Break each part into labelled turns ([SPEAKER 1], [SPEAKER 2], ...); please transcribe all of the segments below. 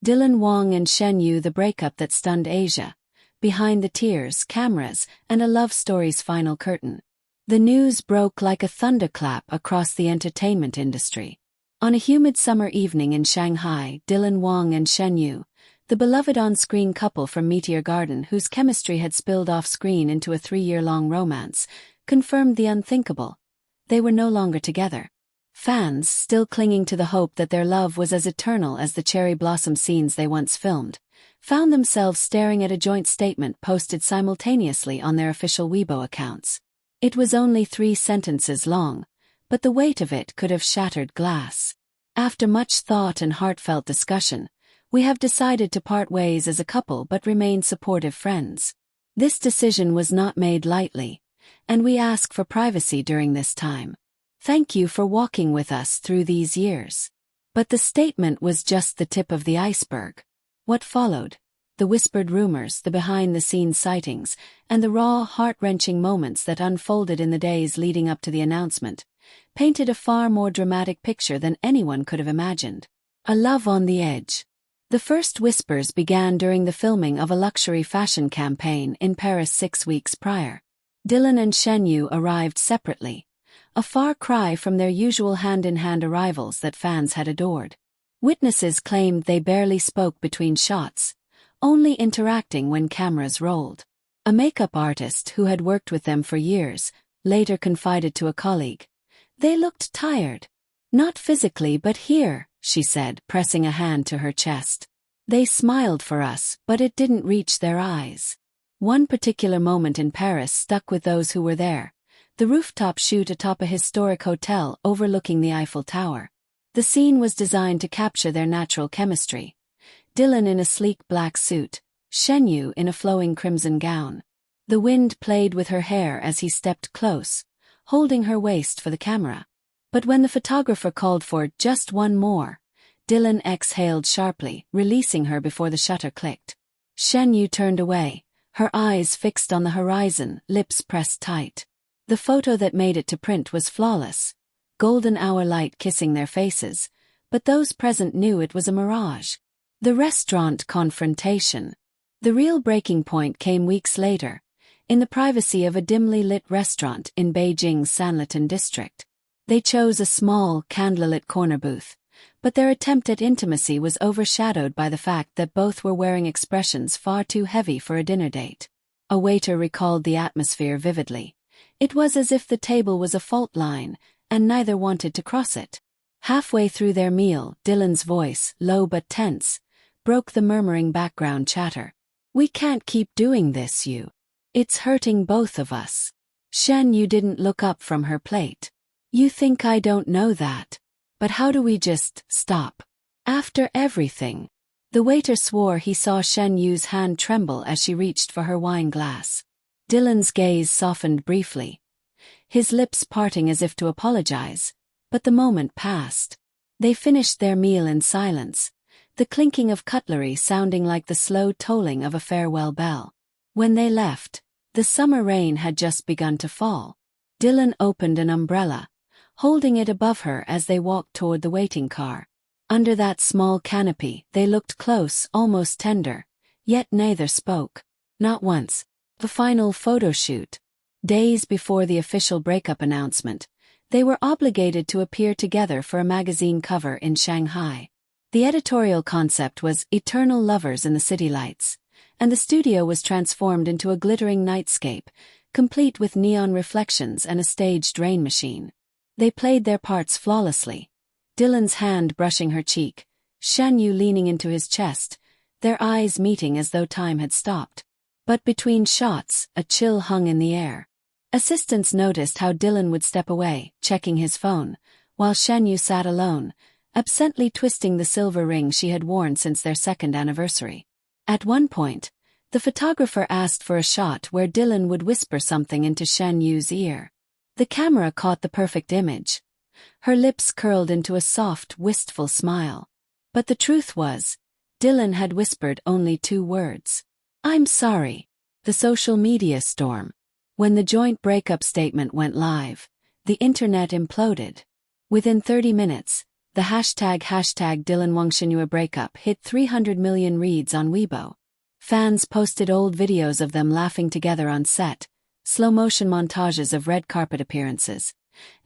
[SPEAKER 1] Wang and Shen Yue The Breakup That Stunned Asia. Behind the tears, cameras, and a love story's final curtain. The news broke like a thunderclap across the entertainment industry. On a humid summer evening in Shanghai, Wang and Shen Yue, the beloved on-screen couple from Meteor Garden whose chemistry had spilled off-screen into a 3-year-long romance, confirmed the unthinkable. They were no longer together. Fans, still clinging to the hope that their love was as eternal as the cherry blossom scenes they once filmed, found themselves staring at a joint statement posted simultaneously on their official Weibo accounts. It was only 3 sentences long, but the weight of it could have shattered glass. After much thought and heartfelt discussion, we have decided to part ways as a couple but remain supportive friends. This decision was not made lightly, and we ask for privacy during this time. Thank you for walking with us through these years. But the statement was just the tip of the iceberg. What followed? The whispered rumors, the behind-the-scenes sightings, and the raw, heart-wrenching moments that unfolded in the days leading up to the announcement, painted a far more dramatic picture than anyone could have imagined. A love on the edge. The first whispers began during the filming of a luxury fashion campaign in Paris 6 weeks prior. Dylan and Shen Yue arrived separately, a far cry from their usual hand-in-hand arrivals that fans had adored. Witnesses claimed they barely spoke between shots, only interacting when cameras rolled. A makeup artist who had worked with them for years later confided to a colleague, "They looked tired. Not physically but here," she said, pressing a hand to her chest. "They smiled for us, but it didn't reach their eyes." One particular moment in Paris stuck with those who were there. The rooftop shoot atop a historic hotel overlooking the Eiffel Tower. The scene was designed to capture their natural chemistry. Dylan in a sleek black suit, Shen Yue in a flowing crimson gown. The wind played with her hair as he stepped close, holding her waist for the camera. But when the photographer called for "just one more," Dylan exhaled sharply, releasing her before the shutter clicked. Shen Yue turned away, her eyes fixed on the horizon, lips pressed tight. The photo that made it to print was flawless, golden hour light kissing their faces, but those present knew it was a mirage. The restaurant confrontation. The real breaking point came weeks later, in the privacy of a dimly lit restaurant in Beijing's Sanlitun district. They chose a small, candlelit corner booth, but their attempt at intimacy was overshadowed by the fact that both were wearing expressions far too heavy for a dinner date. A waiter recalled the atmosphere vividly. It was as if the table was a fault line, and neither wanted to cross it. Halfway through their meal, Dylan's voice, low but tense, broke the murmuring background chatter. "We can't keep doing this, Yue. It's hurting both of us." Shen Yue didn't look up from her plate. "You think I don't know that? But how do we just stop? After everything?" The waiter swore he saw Shen Yue's hand tremble as she reached for her wine glass. Dylan's gaze softened briefly, his lips parting as if to apologize, but the moment passed. They finished their meal in silence, the clinking of cutlery sounding like the slow tolling of a farewell bell. When they left, the summer rain had just begun to fall. Dylan opened an umbrella, holding it above her as they walked toward the waiting car. Under that small canopy, they looked close, almost tender, yet neither spoke. Not once. The final photo shoot. Days before the official breakup announcement, they were obligated to appear together for a magazine cover in Shanghai. The editorial concept was "Eternal Lovers in the City Lights," and the studio was transformed into a glittering nightscape, complete with neon reflections and a staged rain machine. They played their parts flawlessly, Dylan's hand brushing her cheek, Shen Yue leaning into his chest, their eyes meeting as though time had stopped. But between shots, a chill hung in the air. Assistants noticed how Dylan would step away, checking his phone, while Shen Yue sat alone, absently twisting the silver ring she had worn since their 2nd anniversary. At one point, the photographer asked for a shot where Dylan would whisper something into Shen Yue's ear. The camera caught the perfect image. Her lips curled into a soft, wistful smile. But the truth was, Dylan had whispered only 2 words. "I'm sorry." The social media storm. When the joint breakup statement went live, the internet imploded. Within 30 minutes, The hashtag Dylan Wang Shen Yue breakup hit 300 million reads on Weibo. Fans posted old videos of them laughing together on set, slow-motion montages of red carpet appearances,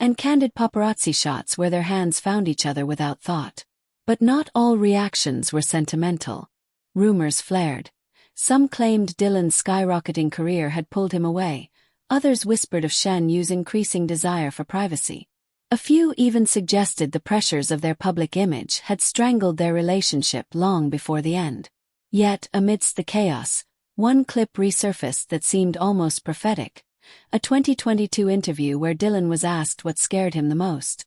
[SPEAKER 1] and candid paparazzi shots where their hands found each other without thought. But not all reactions were sentimental. Rumors flared. Some claimed Dylan's skyrocketing career had pulled him away, others whispered of Shen Yue's increasing desire for privacy. A few even suggested the pressures of their public image had strangled their relationship long before the end. Yet, amidst the chaos, one clip resurfaced that seemed almost prophetic, a 2022 interview where Dylan was asked what scared him the most.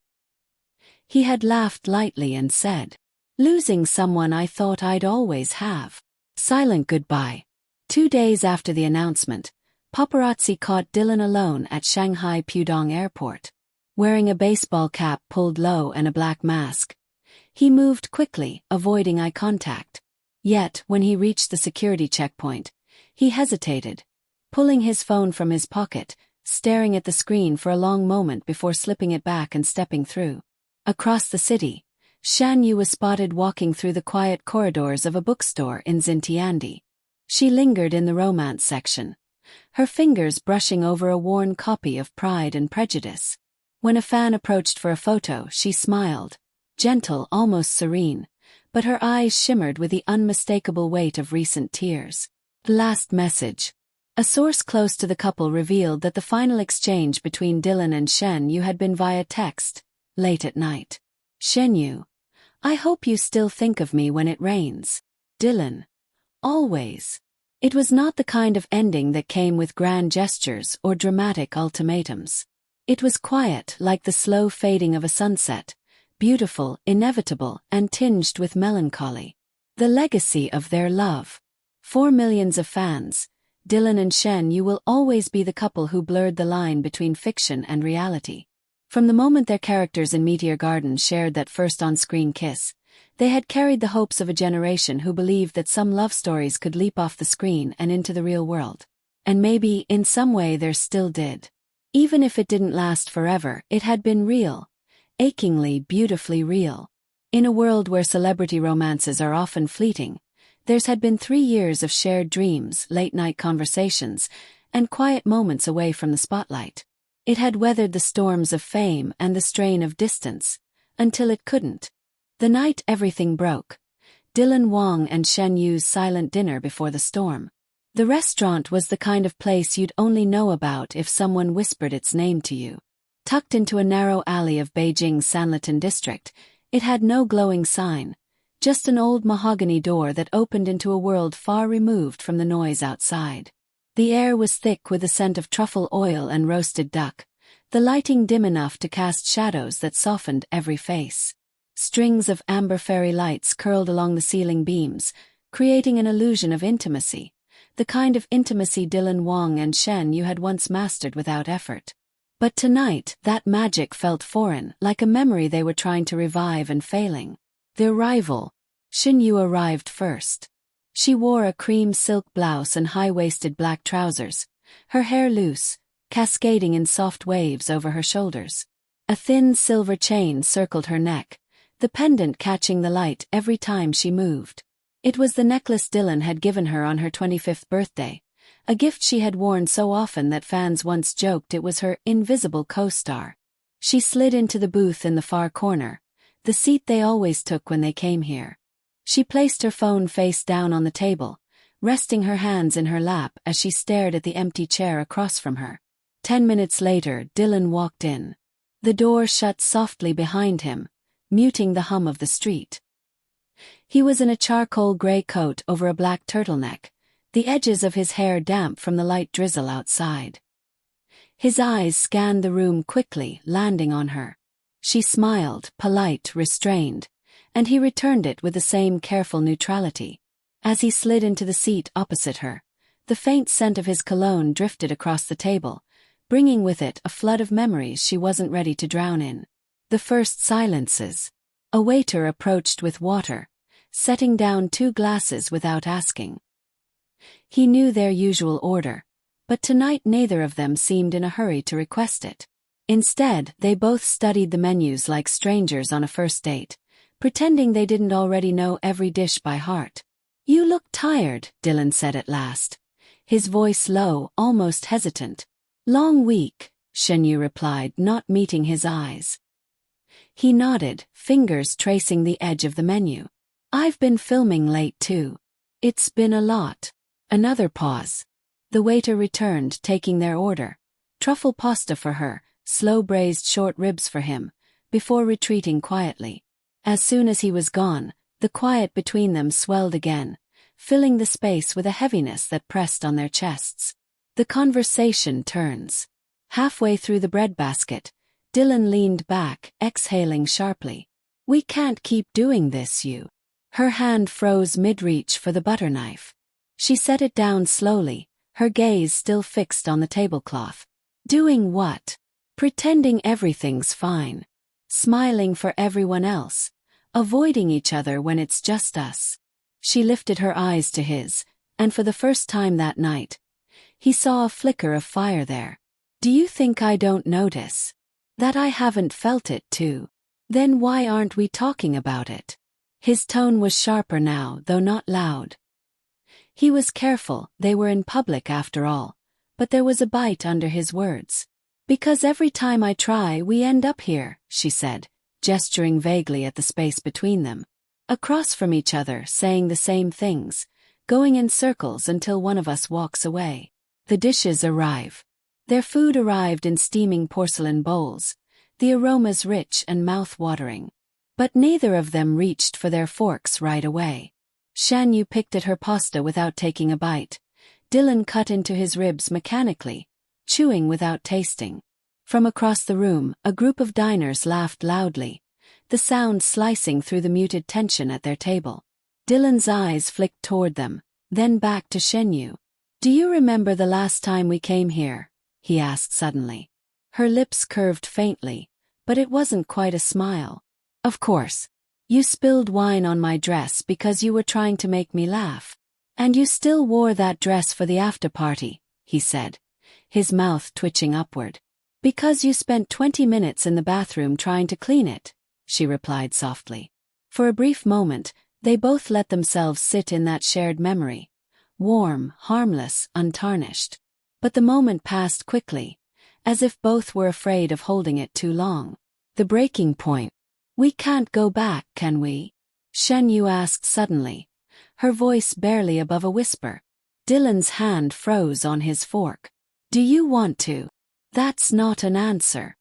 [SPEAKER 1] He had laughed lightly and said, "Losing someone I thought I'd always have." Silent goodbye. 2 days after the announcement, paparazzi caught Dylan alone at Shanghai Pudong Airport. Wearing a baseball cap pulled low and a black mask, he moved quickly, avoiding eye contact. Yet, when he reached the security checkpoint, he hesitated, pulling his phone from his pocket, staring at the screen for a long moment before slipping it back and stepping through. Across the city, Shen Yue was spotted walking through the quiet corridors of a bookstore in Xintiandi. She lingered in the romance section, her fingers brushing over a worn copy of Pride and Prejudice. When a fan approached for a photo, she smiled, gentle, almost serene, but her eyes shimmered with the unmistakable weight of recent tears. The last message. A source close to the couple revealed that the final exchange between Dylan and Shen Yue had been via text, late at night. Shen Yue, I hope you still think of me when it rains. Dylan, always. It was not the kind of ending that came with grand gestures or dramatic ultimatums. It was quiet, like the slow fading of a sunset, beautiful, inevitable, and tinged with melancholy. The legacy of their love. For millions of fans, Dylan and Shen Yue will always be the couple who blurred the line between fiction and reality. From the moment their characters in Meteor Garden shared that first on-screen kiss, they had carried the hopes of a generation who believed that some love stories could leap off the screen and into the real world. And maybe, in some way, they still did. Even if it didn't last forever, it had been real. Achingly, beautifully real. In a world where celebrity romances are often fleeting, theirs had been 3 years of shared dreams, late-night conversations, and quiet moments away from the spotlight. It had weathered the storms of fame and the strain of distance, until it couldn't. The night everything broke. Dylan Wang and Shen Yue's silent dinner before the storm. The restaurant was the kind of place you'd only know about if someone whispered its name to you. Tucked into a narrow alley of Beijing's Sanlitun district, it had no glowing sign, just an old mahogany door that opened into a world far removed from the noise outside. The air was thick with the scent of truffle oil and roasted duck, the lighting dim enough to cast shadows that softened every face. Strings of amber fairy lights curled along the ceiling beams, creating an illusion of intimacy. The kind of intimacy Dylan Wang and Shen Yue had once mastered without effort. But tonight, that magic felt foreign, like a memory they were trying to revive and failing. The arrival. Shen Yue arrived first. She wore a cream silk blouse and high-waisted black trousers, her hair loose, cascading in soft waves over her shoulders. A thin silver chain circled her neck, the pendant catching the light every time she moved. It was the necklace Dylan had given her on her 25th birthday, a gift she had worn so often that fans once joked it was her invisible co-star. She slid into the booth in the far corner, the seat they always took when they came here. She placed her phone face down on the table, resting her hands in her lap as she stared at the empty chair across from her. 10 minutes later, Dylan walked in. The door shut softly behind him, muting the hum of the street. He was in a charcoal gray coat over a black turtleneck, the edges of his hair damp from the light drizzle outside. His eyes scanned the room quickly, landing on her. She smiled, polite, restrained, and he returned it with the same careful neutrality. As he slid into the seat opposite her, the faint scent of his cologne drifted across the table, bringing with it a flood of memories she wasn't ready to drown in. The first silences. A waiter approached with water, setting down 2 glasses without asking. He knew their usual order, but tonight neither of them seemed in a hurry to request it. Instead, they both studied the menus like strangers on a first date, pretending they didn't already know every dish by heart. "You look tired," Dylan said at last, his voice low, almost hesitant. "Long week," Shen Yue replied, not meeting his eyes. He nodded, fingers tracing the edge of the menu. "I've been filming late too. It's been a lot." Another pause. The waiter returned, taking their order. Truffle pasta for her, slow braised short ribs for him, before retreating quietly. As soon as he was gone, the quiet between them swelled again, filling the space with a heaviness that pressed on their chests. The conversation turns. Halfway through the breadbasket, Dylan leaned back, exhaling sharply. "We can't keep doing this, Yue." Her hand froze mid-reach for the butter knife. She set it down slowly, her gaze still fixed on the tablecloth. "Doing what?" "Pretending everything's fine. Smiling for everyone else. Avoiding each other when it's just us." She lifted her eyes to his, and for the first time that night, he saw a flicker of fire there. "Do you think I don't notice? That I haven't felt it too? Then why aren't we talking about it?" His tone was sharper now, though not loud. He was careful, they were in public after all, but there was a bite under his words. "Because every time I try we end up here," she said, gesturing vaguely at the space between them. "Across from each other, saying the same things, going in circles until one of us walks away." The dishes arrive. Their food arrived in steaming porcelain bowls, the aromas rich and mouth-watering. But neither of them reached for their forks right away. Shen Yue picked at her pasta without taking a bite. Dylan cut into his ribs mechanically, chewing without tasting. From across the room, a group of diners laughed loudly, the sound slicing through the muted tension at their table. Dylan's eyes flicked toward them, then back to Shen Yue. "Do you remember the last time we came here?" he asked suddenly. Her lips curved faintly, but it wasn't quite a smile. "Of course. You spilled wine on my dress because you were trying to make me laugh. And you still wore that dress for the after-party," he said, his mouth twitching upward. "Because you spent 20 minutes in the bathroom trying to clean it," she replied softly. For a brief moment, they both let themselves sit in that shared memory. Warm, harmless, untarnished. But the moment passed quickly, as if both were afraid of holding it too long. The breaking point. "We can't go back, can we?" Shen Yue asked suddenly, her voice barely above a whisper. Dylan's hand froze on his fork. "Do you want to?" "That's not an answer."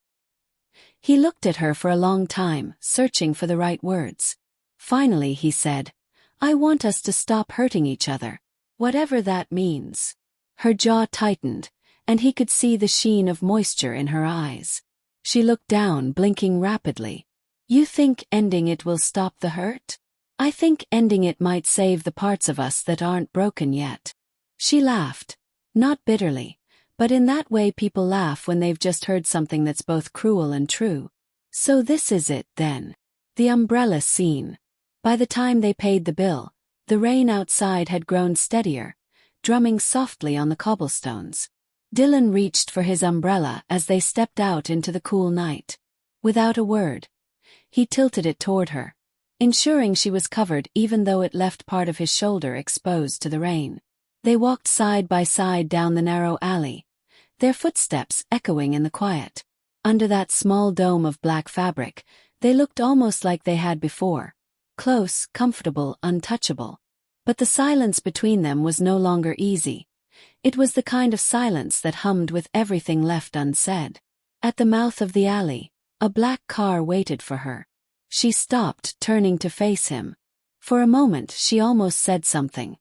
[SPEAKER 1] He looked at her for a long time, searching for the right words. Finally he said, "I want us to stop hurting each other. Whatever that means." Her jaw tightened, and he could see the sheen of moisture in her eyes. She looked down, blinking rapidly. "You think ending it will stop the hurt?" "I think ending it might save the parts of us that aren't broken yet." She laughed. Not bitterly, but in that way people laugh when they've just heard something that's both cruel and true. "So this is it, then." The umbrella scene. By the time they paid the bill, the rain outside had grown steadier, drumming softly on the cobblestones. Dylan reached for his umbrella as they stepped out into the cool night. Without a word, he tilted it toward her, ensuring she was covered even though it left part of his shoulder exposed to the rain. They walked side by side down the narrow alley, their footsteps echoing in the quiet. Under that small dome of black fabric, they looked almost like they had before, close, comfortable, untouchable. But the silence between them was no longer easy. It was the kind of silence that hummed with everything left unsaid. At the mouth of the alley, a black car waited for her. She stopped, turning to face him. For a moment she almost said something.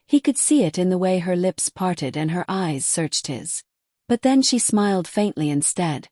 [SPEAKER 1] He could see it in the way her lips parted and her eyes searched his. But then she smiled faintly instead,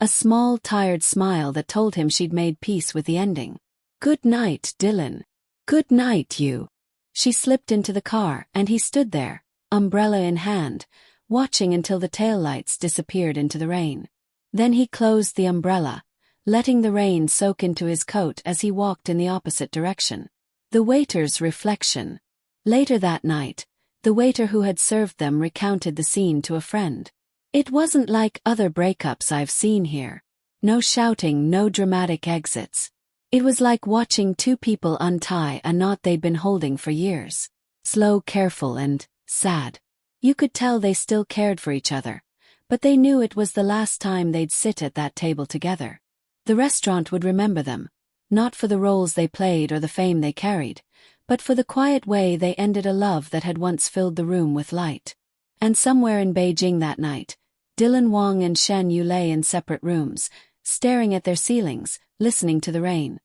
[SPEAKER 1] a small, tired smile that told him she'd made peace with the ending. "Good night, Dylan." "Good night, Yue." She slipped into the car, and he stood there, umbrella in hand, watching until the taillights disappeared into the rain. Then he closed the umbrella, letting the rain soak into his coat as he walked in the opposite direction. The waiter's reflection. Later that night, the waiter who had served them recounted the scene to a friend. It wasn't like other breakups I've seen here. No shouting, no dramatic exits. It was like watching two people untie a knot they'd been holding for years. Slow, careful, and sad. You could tell they still cared for each other, but they knew it was the last time they'd sit at that table together. The restaurant would remember them, not for the roles they played or the fame they carried, but for the quiet way they ended a love that had once filled the room with light. And somewhere in Beijing that night, Wang and Shen Yue lay in separate rooms, staring at their ceilings, listening to the rain,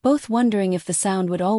[SPEAKER 1] both wondering if the sound would always